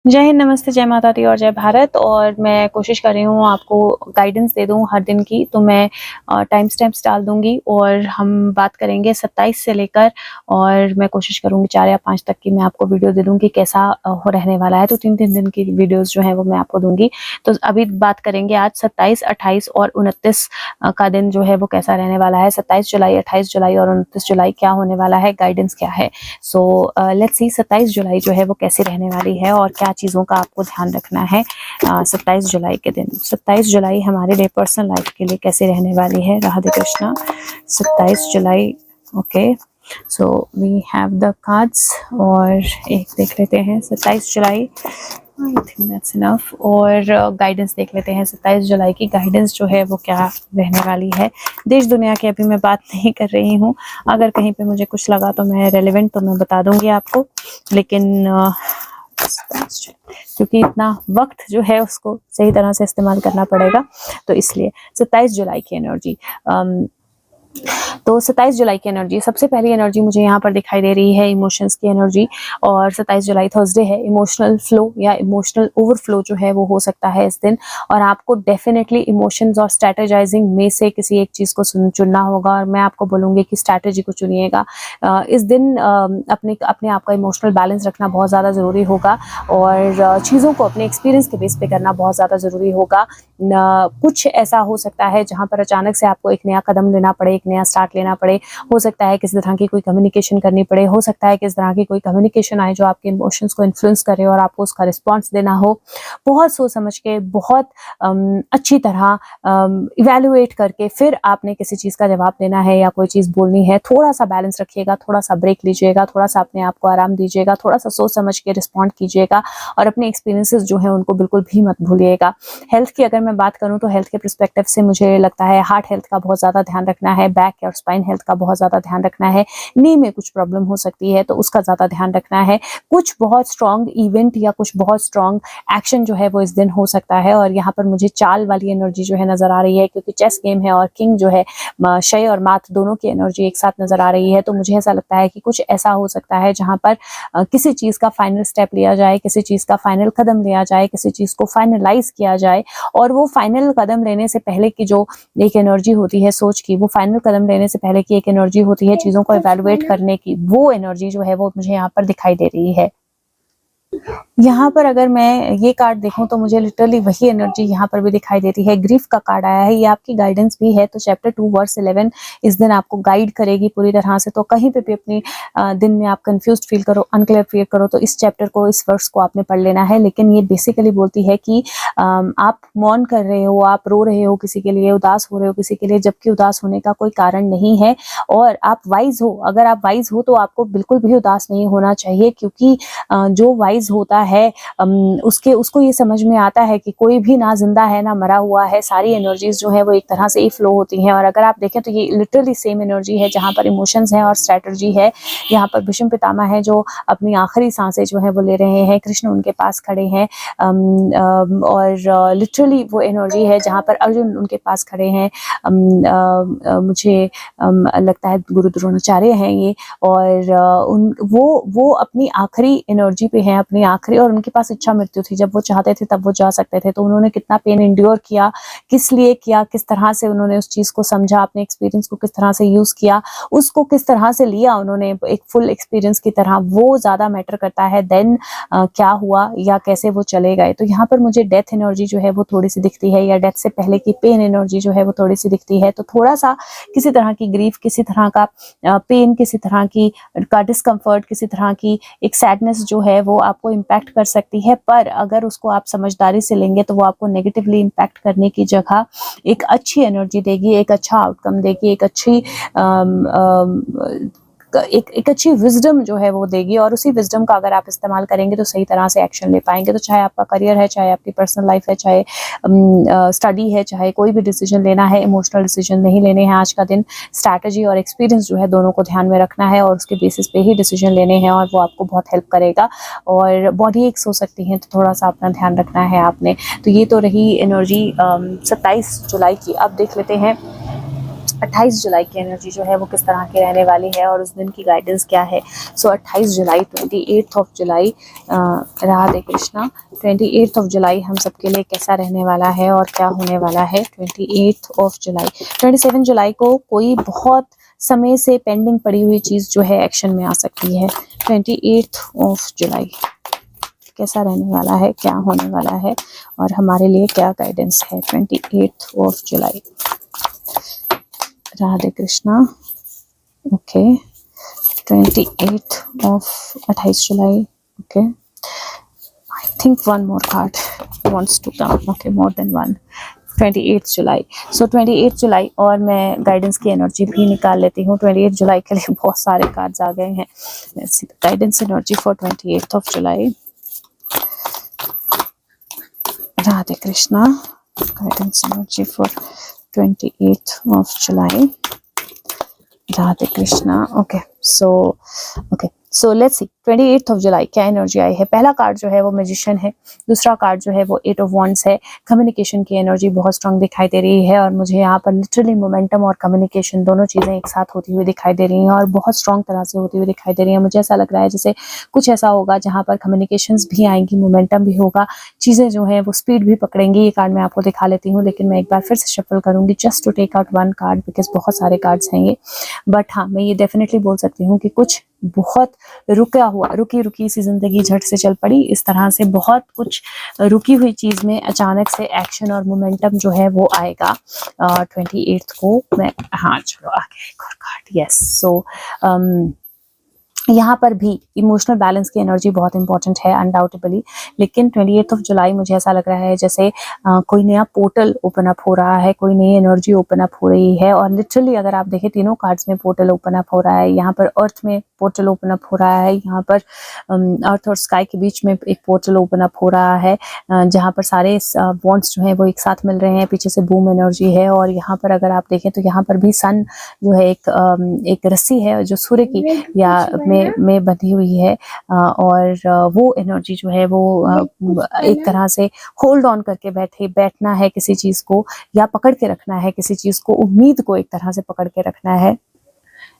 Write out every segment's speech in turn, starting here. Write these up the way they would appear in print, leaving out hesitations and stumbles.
जय हिंद, नमस्ते, जय माता दी और जय भारत। और मैं कोशिश कर रही हूँ आपको गाइडेंस दे दूँ हर दिन की, तो मैं टाइम स्टैम्प्स डाल दूँगी और हम बात करेंगे 27 से लेकर, और मैं कोशिश करूँगी 4 या 5 तक की मैं आपको वीडियो दे दूँ कि कैसा हो रहने वाला है। तो 3-3 दिन की वीडियोज़ जो हैं वो मैं आपको दूँगी। तो अभी बात करेंगे आज 27, 28 और 29 का दिन जो है वो कैसा रहने वाला है। 27 जुलाई, 28 जुलाई और 29 जुलाई क्या होने वाला है, गाइडेंस क्या है। सो लेट्स सी 27 जुलाई जो है वो कैसी रहने वाली है और क्या चीज़ों का आपको ध्यान रखना है 27 जुलाई के दिन। 27 जुलाई हमारे लिए पर्सनल लाइफ के लिए कैसे रहने वाली है। राधे कृष्णा। 27 जुलाई, okay, so we have the cards और एक देख लेते हैं 27 जुलाई। I think that's enough. और गाइडेंस देख लेते हैं 27 जुलाई की गाइडेंस जो है वो क्या रहने वाली है। देश दुनिया की अभी मैं बात नहीं कर रही हूँ, अगर कहीं पे मुझे कुछ लगा तो मैं रेलेवेंट तो मैं बता दूंगी आपको, लेकिन क्योंकि इतना वक्त जो है उसको सही तरह से इस्तेमाल करना पड़ेगा, तो इसलिए 27 जुलाई की एनर्जी। तो 27 जुलाई की एनर्जी, सबसे पहली एनर्जी मुझे यहाँ पर दिखाई दे रही है इमोशंस की एनर्जी। और 27 जुलाई थर्सडे है, इमोशनल फ्लो या इमोशनल ओवरफ्लो जो है वो हो सकता है इस दिन। और आपको डेफिनेटली इमोशंस और स्ट्रैटेजाइजिंग में से किसी एक चीज़ को चुनना होगा, और मैं आपको बोलूँगी कि स्ट्रैटेजी को चुनिएगा। इस दिन अपने आप का इमोशनल बैलेंस रखना बहुत ज़्यादा ज़रूरी होगा, और चीज़ों को अपने एक्सपीरियंस के बेस पे करना बहुत ज़्यादा ज़रूरी होगा। कुछ ऐसा हो सकता है जहाँ पर अचानक से आपको एक नया कदम लेना पड़े, एक नया स्टार्ट लेना पड़े। हो सकता है किसी तरह की कोई कम्युनिकेशन करनी पड़े, हो सकता है किसी तरह की कोई कम्युनिकेशन आए जो आपके इमोशंस को इन्फ्लुएंस करे और आपको उसका रिस्पॉन्स देना हो। बहुत सोच समझ के, बहुत अच्छी तरह इवेल्युएट करके फिर आपने किसी चीज़ का जवाब देना है या कोई चीज़ बोलनी है। थोड़ा सा बैलेंस रखिएगा, थोड़ा सा ब्रेक लीजिएगा, थोड़ा सा अपने आप को आराम दीजिएगा, थोड़ा सा सोच समझ के रिस्पॉन्ड कीजिएगा, और अपने एक्सपीरियंसेस जो है उनको बिल्कुल भी मत भूलिएगा। हेल्थ की अगर मैं बात करूं तो हेल्थ के पर्सपेक्टिव से मुझे लगता है हार्ट हेल्थ का बहुत ज़्यादा ध्यान रखना है, बैक और स्पाइन हेल्थ का बहुत ज़्यादा ध्यान रखना है। नी में कुछ प्रॉब्लम हो सकती है तो उसका ज़्यादा ध्यान रखना है। कुछ बहुत स्ट्रॉन्ग इवेंट या कुछ बहुत स्ट्रॉन्ग एक्शन जो है वो इस दिन हो सकता है। और यहाँ पर मुझे चाल वाली एनर्जी जो है नज़र आ रही है, क्योंकि चेस गेम है और किंग जो है शय और मात दोनों की एनर्जी एक साथ नज़र आ रही है। तो मुझे ऐसा लगता है कि कुछ ऐसा हो सकता है जहाँ पर किसी चीज़ का फाइनल स्टेप लिया जाए, किसी चीज़ का फाइनल कदम लिया जाए, किसी चीज़ को फाइनलाइज किया जाए। और वो फाइनल कदम लेने से पहले की जो एक एनर्जी होती है सोच की, वो फाइनल कदम लेने से पहले की एक एनर्जी होती है चीज़ों को इवैल्यूएट करने की, वो एनर्जी जो है वो मुझे यहाँ पर दिखाई दे रही है। यहाँ पर अगर मैं ये कार्ड देखूं तो मुझे लिटरली वही एनर्जी यहाँ पर भी दिखाई देती है। ग्रीफ का कार्ड आया है, ये आपकी गाइडेंस भी है। तो चैप्टर 2 वर्स 11 इस दिन आपको गाइड करेगी पूरी तरह से। तो कहीं पे भी अपनी दिन में आप कंफ्यूज्ड फील करो, अनक्लियर फील करो, तो इस चैप्टर को, इस वर्स को आपने पढ़ लेना है। लेकिन ये बेसिकली बोलती है कि आप मौन कर रहे हो, आप रो रहे हो किसी के लिए, उदास हो रहे हो किसी के लिए, जबकि उदास होने का कोई कारण नहीं है। और आप वाइज हो, अगर आप वाइज हो तो आपको बिल्कुल भी उदास नहीं होना चाहिए, क्योंकि जो वाइज होता है उसको ये समझ में आता है कि कोई भी ना जिंदा है ना मरा हुआ है, सारी एनर्जीज जो है वो एक तरह से ही फ्लो होती हैं। और अगर आप देखें तो ये लिटरली सेम एनर्जी है जहाँ पर इमोशंस हैं और स्ट्रैटेजी है। यहाँ पर भीष्म पितामह है जो अपनी आखिरी सांसें जो है वो ले रहे हैं, कृष्ण उनके पास खड़े हैं, और लिटरली वो एनर्जी है जहाँ पर अर्जुन उनके पास खड़े हैं। मुझे लगता है गुरु द्रोणाचार्य हैं ये, और वो अपनी आखिरी एनर्जी पे हैं, अपनी आखिरी, और उनके पास इच्छा मृत्यु थी। जब वो चाहते थे तब वो जा सकते थे। तो उन्होंने कितना पेन इंड्योर किया, किस लिए किया, किस तरह से उन्होंने उस चीज़ को समझा, अपने एक्सपीरियंस को किस तरह से यूज़ किया, उसको किस तरह से लिया उन्होंने एक फुल एक्सपीरियंस की तरह, वो ज़्यादा मैटर करता है देन क्या हुआ या कैसे वो चले गए। तो यहाँ पर मुझे डेथ एनर्जी जो है वो थोड़ी सी दिखती है, या डेथ से पहले की पेन एनर्जी जो है वो थोड़ी सी दिखती है। तो थोड़ा सा किसी तरह की ग्रीफ, किसी तरह का पेन, किसी तरह की का डिस्कम्फर्ट, किसी तरह की एक सैडनेस जो है वो आपको इम्पैक्ट कर सकती है। पर अगर उसको आप समझदारी से लेंगे तो वो आपको नेगेटिवली इम्पैक्ट करने की जगह एक अच्छी एनर्जी देगी, एक अच्छा आउटकम देगी, एक अच्छी एक अच्छी विजडम जो है वो देगी। और उसी विजडम का अगर आप इस्तेमाल करेंगे तो सही तरह से एक्शन ले पाएंगे। तो चाहे आपका करियर है, चाहे आपकी पर्सनल लाइफ है, चाहे स्टडी है, चाहे कोई भी डिसीजन लेना है, इमोशनल डिसीजन नहीं लेने हैं आज का दिन। स्ट्रैटेजी और एक्सपीरियंस जो है दोनों को ध्यान में रखना है, और उसके बेसिस पे ही डिसीजन लेने हैं, और वो आपको बहुत हेल्प करेगा। और बॉडी एक्स हो सकती है, तो थोड़ा सा अपना ध्यान रखना है आपने। तो ये तो रही एनर्जी 27 जुलाई की। अब देख लेते हैं 28 जुलाई की एनर्जी जो है वो किस तरह की रहने वाली है और उस दिन की गाइडेंस क्या है। सो 28 जुलाई 28th of July, Radhe Krishna, 28th of July हम सबके लिए कैसा रहने वाला है और क्या होने वाला है। 28th ऑफ जुलाई, 27 जुलाई को कोई बहुत समय से पेंडिंग पड़ी हुई चीज़ जो है एक्शन में आ सकती है। 28th ऑफ जुलाई कैसा रहने वाला है, क्या होने वाला है और हमारे लिए क्या गाइडेंस है। 28th of July, Radhe Krishna. Okay, 28th of 28 July. Okay, I think one more card wants to come. Okay, more than one. 28 जुलाई। सो 28 जुलाई और मैं गाइडेंस की एनर्जी भी निकाल लेती हूँ। 28 जुलाई के लिए बहुत सारे कार्ड्स आ गए हैं। Guidance energy for 28th of July, Radhe Krishna. Guidance energy for 28th of July, Radhe Krishna. Okay, so let's see 28th of July क्या एनर्जी आई है। पहला कार्ड जो है वो मैजिशियन है, दूसरा कार्ड जो है वो 8 ऑफ वॉन्ड्स है। कम्युनिकेशन की एनर्जी बहुत स्ट्रांग दिखाई दे रही है और मुझे यहाँ पर लिटरली मोमेंटम और कम्युनिकेशन दोनों चीज़ें एक साथ होती हुई दिखाई दे रही हैं और बहुत स्ट्रांग तरह से होती हुई दिखाई दे रही है। मुझे ऐसा लग रहा है जैसे कुछ ऐसा होगा जहाँ पर कम्युनिकेशंस भी आएंगी, मोमेंटम भी होगा, चीज़ें जो है वो स्पीड भी पकड़ेंगी। ये कार्ड मैं आपको दिखा लेती हूँ, लेकिन मैं एक बार फिर से शफल करूँगी just to take out one card because बहुत सारे कार्ड्स हैं ये। बट हाँ, मैं ये डेफिनेटली बोल सकती हूँ कि कुछ बहुत रुकी सी जिंदगी झट से चल पड़ी, इस तरह से बहुत कुछ रुकी हुई चीज में अचानक से एक्शन और मोमेंटम जो है वो आएगा 28th को। मैं हाँ चलो आगे एक और कार्ड। यस, सो यहाँ पर भी इमोशनल बैलेंस की एनर्जी बहुत इंपॉर्टेंट है अनडाउटेबली। लेकिन 28th ऑफ जुलाई मुझे ऐसा लग रहा है जैसे कोई नया पोर्टल ओपन अप हो रहा है, कोई नई एनर्जी ओपन अप हो रही है। और लिटरली अगर आप देखें तीनों कार्ड्स में पोर्टल ओपन अप हो रहा है। यहाँ पर अर्थ में पोर्टल ओपन अप हो रहा है, यहाँ पर अर्थ और स्काई के बीच में एक पोर्टल ओपन अप हो रहा है जहाँ पर सारे वॉन्ड्स जो हैं वो एक साथ मिल रहे हैं, पीछे से बूम एनर्जी है। और यहाँ पर अगर आप देखें तो यहाँ पर भी सन जो है एक रस्सी है जो सूर्य की या में बंधी हुई है और वो एनर्जी जो है वो एक तरह से होल्ड ऑन करके बैठना है किसी चीज को, या पकड़ के रखना है किसी चीज को, उम्मीद को एक तरह से पकड़ के रखना है।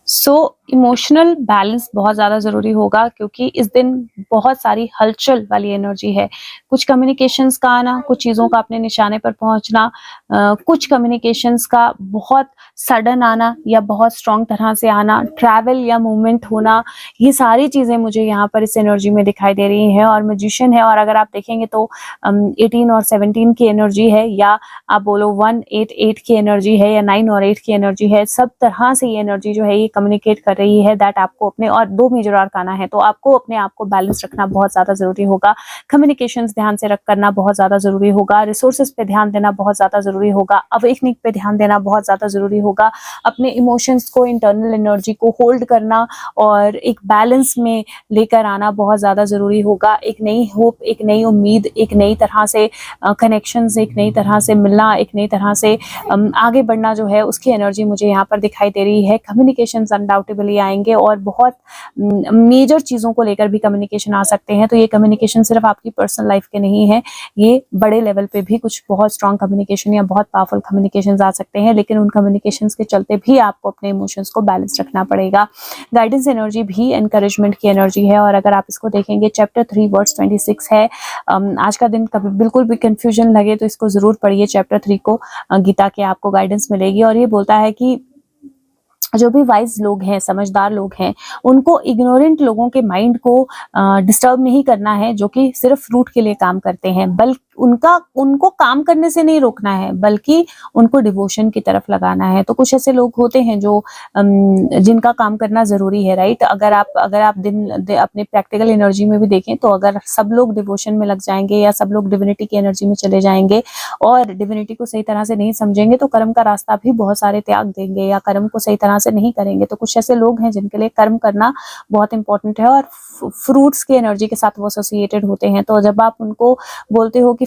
सो इमोशनल बैलेंस बहुत ज़्यादा ज़रूरी होगा क्योंकि इस दिन बहुत सारी हलचल वाली एनर्जी है। कुछ कम्युनिकेशंस का आना, कुछ चीज़ों का अपने निशाने पर पहुंचना, कुछ कम्युनिकेशंस का बहुत सडन आना या बहुत स्ट्रॉन्ग तरह से आना, ट्रैवल या मूवमेंट होना, ये सारी चीज़ें मुझे यहाँ पर इस एनर्जी में दिखाई दे रही हैं। और मैजिशियन है, और अगर आप देखेंगे तो 18 और 17 की एनर्जी है, या आप बोलो 1, 8, 8 की एनर्जी है, या 9 और 8 की एनर्जी है। सब तरह से ये एनर्जी जो है ये कम्युनिकेट कर रही है दैट आपको अपने, और 2 मेजर आर्काना है तो आपको अपने आप को बैलेंस रखना बहुत ज्यादा जरूरी होगा। कम्युनिकेशंस ध्यान से रख करना बहुत ज्यादा जरूरी होगा। रिसोर्सेज पे ध्यान देना बहुत ज्यादा जरूरी होगा। अवेकनिंग पे ध्यान देना बहुत ज्यादा जरूरी होगा। अपने इमोशंस को, इंटरनल एनर्जी को होल्ड करना और एक बैलेंस में लेकर आना बहुत ज्यादा जरूरी होगा। एक नई होप, एक नई उम्मीद, एक नई तरह से कनेक्शंस, एक नई तरह से मिलना, एक नई तरह से आगे बढ़ना जो है उसकी एनर्जी मुझे यहाँ पर दिखाई दे रही है। कम्युनिकेशन अनडाउटेबली आएंगे और बहुत मेजर चीज़ों को लेकर भी कम्युनिकेशन आ सकते हैं। तो ये कम्युनिकेशन सिर्फ आपकी पर्सनल लाइफ के नहीं है, ये बड़े लेवल पे भी कुछ बहुत स्ट्रॉन्ग कम्युनिकेशन या बहुत पावरफुल कम्युनिकेशन आ सकते हैं। लेकिन उन कम्युनिकेशंस के चलते भी आपको अपने इमोशंस को बैलेंस रखना पड़ेगा। गाइडेंस एनर्जी भी एनकरेजमेंट की एनर्जी है, और अगर आप इसको देखेंगे चैप्टर 3 वर्ड्स 26 है। आज का दिन कभी बिल्कुल भी कंफ्यूजन लगे तो इसको जरूर पढ़िए चैप्टर 3 को, गीता के आपको गाइडेंस मिलेगी। और ये बोलता है कि जो भी वाइज लोग हैं, समझदार लोग हैं, उनको इग्नोरेंट लोगों के माइंड को डिस्टर्ब नहीं करना है, जो कि सिर्फ फ्रूट के लिए काम करते हैं। बल्कि उनको काम करने से नहीं रोकना है, बल्कि उनको डिवोशन की तरफ लगाना है। तो कुछ ऐसे लोग होते हैं जो जिनका काम करना जरूरी है, राइट। अगर आप दिन अपने प्रैक्टिकल एनर्जी में भी देखें तो अगर सब लोग डिवोशन में लग जाएंगे या सब लोग डिविनिटी की एनर्जी में चले जाएंगे और डिविनिटी को सही तरह से नहीं समझेंगे तो कर्म का रास्ता भी बहुत सारे त्याग देंगे या कर्म को सही तरह से नहीं करेंगे। तो कुछ ऐसे लोग हैं जिनके लिए कर्म करना बहुत इंपॉर्टेंट है, और फ्रूट्स की एनर्जी के साथ वो एसोसिएटेड होते हैं। तो जब आप उनको बोलते हो कि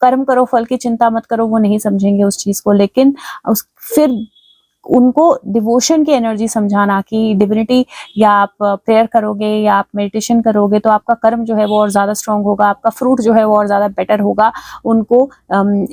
कर्म करो, फल की चिंता मत करो, वो नहीं समझेंगे उस चीज को। लेकिन फिर उनको डिवोशन की एनर्जी समझाना कि डिविनिटी, या आप प्रेयर करोगे या आप मेडिटेशन करोगे तो आपका कर्म जो है वो और ज़्यादा स्ट्रांग होगा, आपका फ्रूट जो है वो और ज़्यादा बेटर होगा, उनको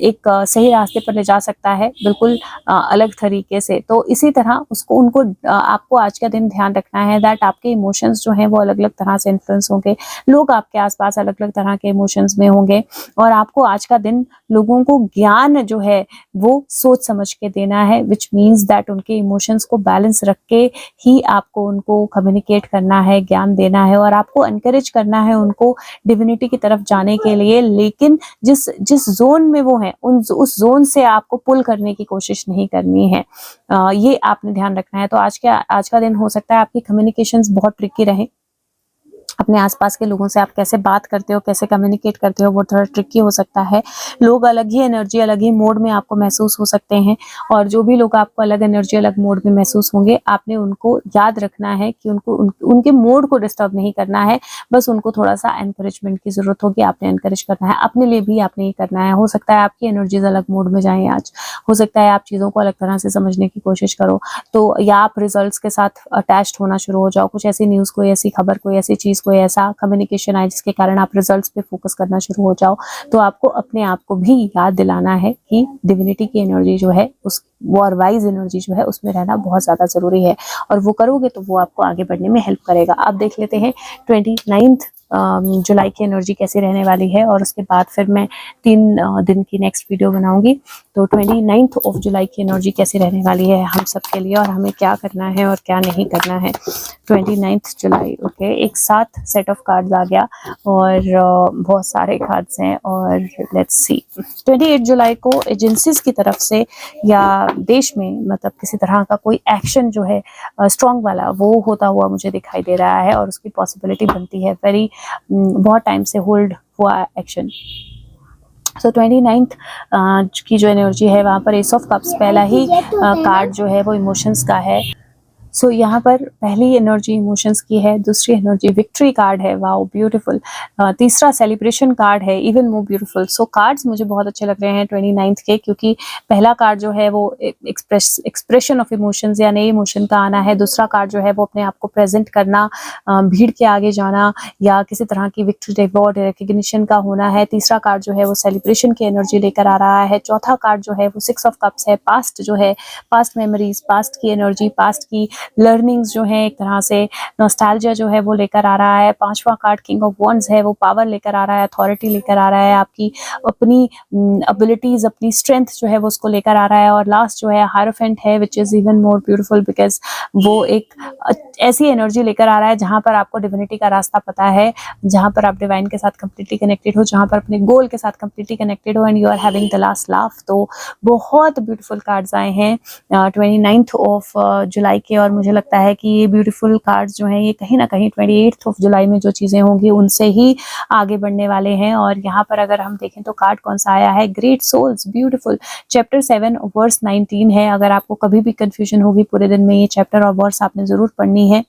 एक सही रास्ते पर ले जा सकता है, बिल्कुल अलग तरीके से। तो इसी तरह उनको आपको आज का दिन ध्यान रखना है दैट आपके इमोशंस जो हैं वो अलग अलग तरह से इन्फ्लुएंस होंगे, लोग आपके आसपास अलग अलग तरह के इमोशंस में होंगे, और आपको आज का दिन लोगों को ज्ञान जो है वो सोच समझ के देना है, विच मीन्स दैट उनके इमोशंस को बैलेंस रख के ही आपको उनको कम्युनिकेट करना है, ज्ञान देना है, और आपको एनकरेज करना है उनको डिविनिटी की तरफ जाने के लिए। लेकिन जिस जिस जोन में वो हैं उस जोन से आपको पुल करने की कोशिश नहीं करनी है, ये आपने ध्यान रखना है। तो आज का दिन हो सकता है आपकी कम्युनिकेशंस बहुत ट्रिकी रहे, अपने आसपास के लोगों से आप कैसे बात करते हो, कैसे कम्युनिकेट करते हो, वो थोड़ा ट्रिकी हो सकता है। लोग अलग ही एनर्जी, अलग ही मोड में आपको महसूस हो सकते हैं, और जो भी लोग आपको अलग एनर्जी, अलग मोड में महसूस होंगे, आपने उनको याद रखना है कि उनके मोड को डिस्टर्ब नहीं करना है, बस उनको थोड़ा सा एनकरेजमेंट की जरूरत होगी, आपने एनकरेज करना है, अपने लिए भी आपने ये करना है। हो सकता है आपकी एनर्जीज अलग मोड में जाएं आज, हो सकता है आप चीज़ों को अलग तरह से समझने की कोशिश करो, तो या आप रिजल्ट्स के साथ अटैच्ड होना शुरू हो जाओ, कुछ ऐसी न्यूज़, कोई ऐसी खबर, कोई ऐसी चीज़, कोई ऐसा कम्युनिकेशन आए जिसके कारण आप रिजल्ट्स पे फोकस करना शुरू हो जाओ। तो आपको अपने आप को भी याद दिलाना है कि डिविनिटी की एनर्जी जो है उस वो और वाइज एनर्जी जो है उसमें रहना बहुत ज़्यादा ज़रूरी है, और वो करोगे तो वो आपको आगे बढ़ने में हेल्प करेगा। अब देख लेते हैं 29 जुलाई की एनर्जी कैसी रहने वाली है, और उसके बाद फिर मैं 3 दिन की नेक्स्ट वीडियो बनाऊंगी। तो 29 जुलाई की एनर्जी कैसी रहने वाली है हम सब के लिए, और हमें क्या करना है और क्या नहीं करना है। 29 जुलाई, ओके, एक साथ सेट ऑफ कार्ड्स आ गया, और बहुत सारे कार्ड्स हैं, और लेट्स सी 28 जुलाई को एजेंसीज की तरफ से या देश में मतलब किसी तरह का कोई एक्शन जो है स्ट्रॉन्ग वाला वो होता हुआ मुझे दिखाई दे रहा है, और उसकी पॉसिबिलिटी बनती है, वेरी बहुत टाइम से होल्ड हुआ एक्शन। सो 29 की जो एनर्जी है वहाँ पर एस ऑफ कप्स पहला ही कार्ड जो है वो इमोशंस का है। सो यहाँ पर पहली एनर्जी इमोशंस की है, दूसरी एनर्जी विक्ट्री कार्ड है, वाओ ब्यूटीफुल, तीसरा सेलिब्रेशन कार्ड है, इवन मोर ब्यूटीफुल। सो कार्ड्स मुझे बहुत अच्छे लग रहे हैं 29 के, क्योंकि पहला कार्ड जो है वो एक्सप्रेशन ऑफ इमोशंस या नए इमोशन का आना है, दूसरा कार्ड जो है वो अपने आप को प्रेजेंट करना, भीड़ के आगे जाना, या किसी तरह की विक्ट्री, रिवॉर्ड, रिकग्निशन का होना है, तीसरा कार्ड जो है वो सेलिब्रेशन की एनर्जी लेकर आ रहा है, चौथा कार्ड जो है वो 6 ऑफ कप्स है, पास्ट जो है, पास्ट मेमोरीज, पास्ट की एनर्जी, पास्ट की लर्निंग्स जो है, एक तरह से नॉस्टैल्जिया जो है वो लेकर आ रहा है, पांचवा कार्ड किंग ऑफ वॉन्ड्स है, वो पावर लेकर आ रहा है, अथॉरिटी लेकर आ रहा है, आपकी अपनी एबिलिटीज, अपनी स्ट्रेंथ जो है वो उसको लेकर आ रहा है, और लास्ट जो है हायरोफेंट है, which is even more beautiful because वो एक ऐसी एनर्जी लेकर आ रहा है जहां पर आपको डिविनिटी का रास्ता पता है, जहां पर आप डिवाइन के साथ कंप्लीटली कनेक्टेड हो, जहां पर अपने गोल के साथ कंप्लीटली कनेक्टेड हो, and you are having the last laugh. तो बहुत ब्यूटीफुल कार्ड्स आए हैं 29 जुलाई के, और मुझे लगता है कि ये ब्यूटीफुल कार्ड्स जो हैं ये कहीं ना कहीं 28 जुलाई में जो चीज़ें होंगी उनसे ही आगे बढ़ने वाले हैं। और यहाँ पर अगर हम देखें तो कार्ड कौन सा आया है, great souls, beautiful, chapter 7 verse 19 है। अगर आपको कभी भी कंफ्यूजन होगी पूरे दिन में, ये चैप्टर और वर्स आपने जरूर पढ़नी है।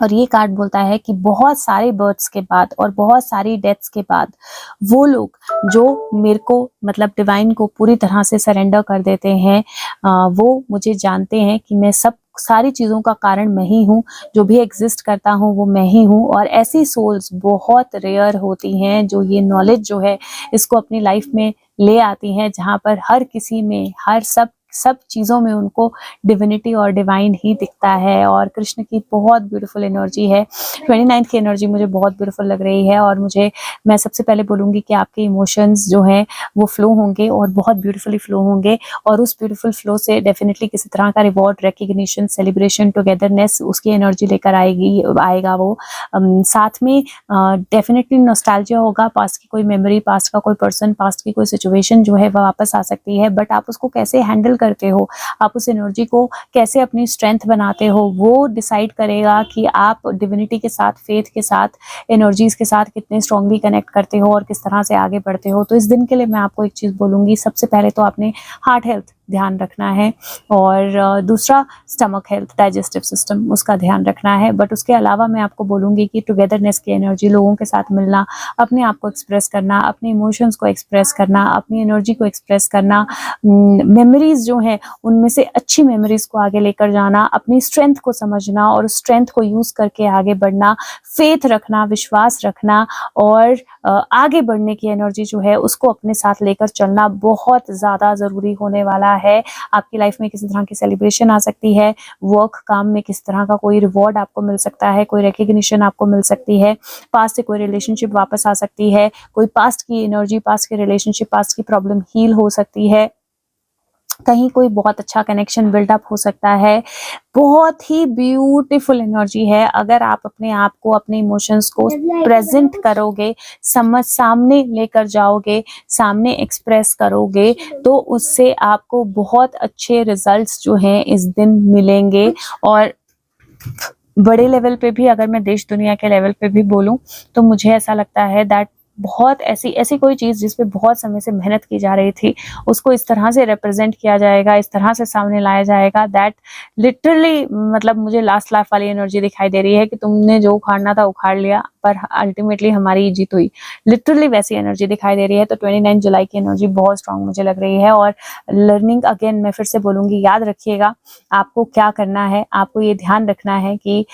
और ये कार्ड बोलता है कि बहुत सारे बर्थ्स के बाद और बहुत सारी डेथ्स के बाद वो लोग जो मेरे को मतलब डिवाइन को पूरी तरह से सरेंडर कर देते हैं, वो मुझे जानते हैं कि मैं सारी चीज़ों का कारण मैं ही हूँ, जो भी एग्जिस्ट करता हूँ वो मैं ही हूँ। और ऐसी सोल्स बहुत रेयर होती हैं जो ये नॉलेज जो है इसको अपनी लाइफ में ले आती हैं, जहाँ पर हर किसी में, हर सब चीज़ों में उनको डिविनिटी और डिवाइन ही दिखता है। और कृष्ण की बहुत ब्यूटीफुल एनर्जी है, 29 की एनर्जी मुझे बहुत ब्यूटीफुल लग रही है। और मैं सबसे पहले बोलूँगी कि आपके इमोशंस जो हैं वो फ्लो होंगे और बहुत ब्यूटीफुली फ्लो होंगे, और उस ब्यूटीफुल फ्लो से डेफिनेटली किसी तरह का रिवॉर्ड, रिकग्निशन, सेलिब्रेशन, टुगेदरनेस उसकी एनर्जी लेकर आएगा वो। साथ में डेफिनेटली नॉस्टैल्जिया होगा, पास्ट की कोई मेमोरी, पास्ट का कोई पर्सन, पास्ट की कोई सिचुएशन जो है वह वापस आ सकती है, बट आप उसको कैसे हैंडल करते हो, आप उस एनर्जी को कैसे अपनी स्ट्रेंथ बनाते हो, वो डिसाइड करेगा कि आप डिविनिटी के साथ, फेथ के साथ, एनर्जीज के साथ कितने स्ट्रांगली कनेक्ट करते हो और किस तरह से आगे बढ़ते हो। तो इस दिन के लिए मैं आपको एक चीज़ बोलूँगी, सबसे पहले तो आपने हार्ट हेल्थ ध्यान रखना है, और दूसरा स्टमक हेल्थ, डाइजेस्टिव सिस्टम, उसका ध्यान रखना है। बट उसके अलावा मैं आपको बोलूँगी कि टुगेदरनेस की एनर्जी, लोगों के साथ मिलना, अपने आप को एक्सप्रेस करना, अपने इमोशंस को एक्सप्रेस करना, अपनी एनर्जी को एक्सप्रेस करना, मेमोरीज जो हैं उनमें से अच्छी मेमोरीज को आगे लेकर जाना, अपनी स्ट्रेंथ को समझना और उस स्ट्रेंथ को यूज करके आगे बढ़ना, फेथ रखना, विश्वास रखना और आगे बढ़ने की एनर्जी जो है उसको अपने साथ लेकर चलना बहुत ज़्यादा ज़रूरी होने वाला है। आपकी लाइफ में किसी तरह की सेलिब्रेशन आ सकती है, वर्क काम में किस तरह का कोई रिवॉर्ड आपको मिल सकता है, कोई रिकग्निशन आपको मिल सकती है, पास्ट से कोई रिलेशनशिप वापस आ सकती है, कोई पास्ट की एनर्जी, पास्ट के रिलेशनशिप, पास्ट की प्रॉब्लम हील हो सकती है, कहीं कोई बहुत अच्छा कनेक्शन बिल्डअप हो सकता है। बहुत ही ब्यूटीफुल एनर्जी है। अगर आप अपने आप को, अपने इमोशंस को प्रेजेंट करोगे, सामने लेकर जाओगे, सामने एक्सप्रेस करोगे, तो उससे आपको बहुत अच्छे रिजल्ट्स जो हैं इस दिन मिलेंगे। और बड़े लेवल पे भी, अगर मैं देश दुनिया के लेवल पे भी बोलूं, तो मुझे ऐसा लगता है दैट बहुत ऐसी कोई चीज़ जिस पे बहुत समय से मेहनत की जा रही थी, उसको इस तरह से रिप्रेजेंट किया जाएगा, इस तरह से सामने लाया जाएगा दैट लिटरली, मतलब मुझे लास्ट लाइफ वाली एनर्जी दिखाई दे रही है कि तुमने जो उखाड़ना था उखाड़ लिया, पर अल्टीमेटली हमारी जीत हुई। लिटरली वैसी एनर्जी दिखाई दे रही है। तो 29 जुलाई की एनर्जी बहुत स्ट्रांग मुझे लग रही है। और लर्निंग, अगेन मैं फिर से बोलूँगी, याद रखिएगा आपको क्या करना है। आपको ये ध्यान रखना है कि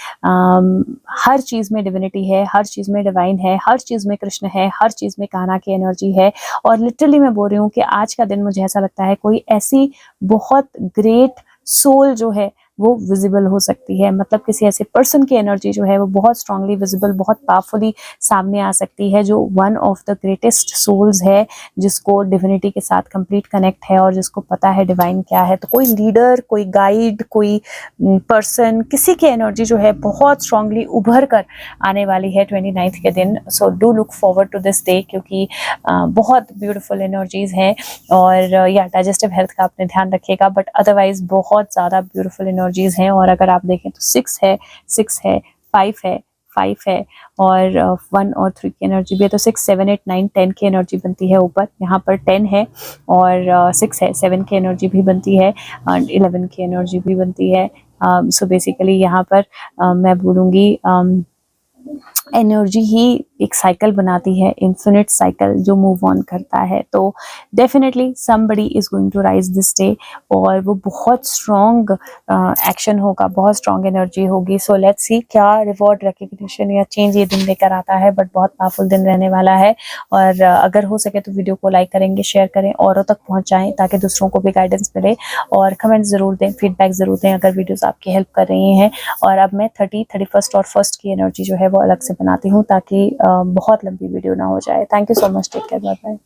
हर चीज़ में डिविनिटी है, हर चीज़ में डिवाइन है, हर चीज़ में कृष्ण है, हर चीज़ में कान्हा की एनर्जी है। और लिटरली मैं बोल रही हूँ कि आज का दिन मुझे ऐसा लगता है कोई ऐसी बहुत ग्रेट सोल जो है वो विजिबल हो सकती है। मतलब किसी ऐसे पर्सन की एनर्जी जो है वो बहुत स्ट्रांगली विजिबल, बहुत पावरफुली सामने आ सकती है, जो one of the greatest souls है, जिसको डिविनिटी के साथ कंप्लीट कनेक्ट है और जिसको पता है डिवाइन क्या है। तो कोई लीडर, कोई गाइड, कोई पर्सन, किसी की एनर्जी जो है बहुत स्ट्रांगली उभर कर आने वाली है 29 के दिन। So do look forward to this day, क्योंकि बहुत ब्यूटीफुल एनर्जीज हैं। और या डाइजेस्टिव हेल्थ का अपने ध्यान रखिएगा, बट अदरवाइज बहुत ज़्यादा ब्यूटीफुल एनर्जीज हैं। और अगर आप देखें तो 6 है, 5 है और 1 और 3 की एनर्जी भी है। तो 6, 7, 8, 9, 10 की एनर्जी बनती है ऊपर। यहाँ पर 10 है और 6 है, 7 की एनर्जी भी बनती है और 11 की एनर्जी भी बनती है। सो बेसिकली यहाँ पर मैं बोलूँगी एनर्जी ही एक साइकिल बनाती है, इन्फिनिट साइकिल जो मूव ऑन करता है। तो definitely somebody is going to rise this day और वो बहुत स्ट्रॉन्ग एक्शन होगा, बहुत स्ट्रॉन्ग एनर्जी होगी। सो लेट्स सी क्या रिवॉर्ड, रिकग्निशन या चेंज ये दिन लेकर आता है। बट बहुत पावरफुल दिन रहने वाला है। और अगर हो सके तो वीडियो को लाइक करेंगे, शेयर करें, औरों तक पहुंचाएं ताकि दूसरों को भी गाइडेंस मिले। और कमेंट जरूर दें, फीडबैक जरूर दें अगर वीडियोस आपकी हेल्प कर रही हैं। और अब मैं 30, 31 और 1 की एनर्जी जो है वो अलग से बनाती हूँ ताकि बहुत लंबी वीडियो ना हो जाए। Thank you so much, take care, bye bye.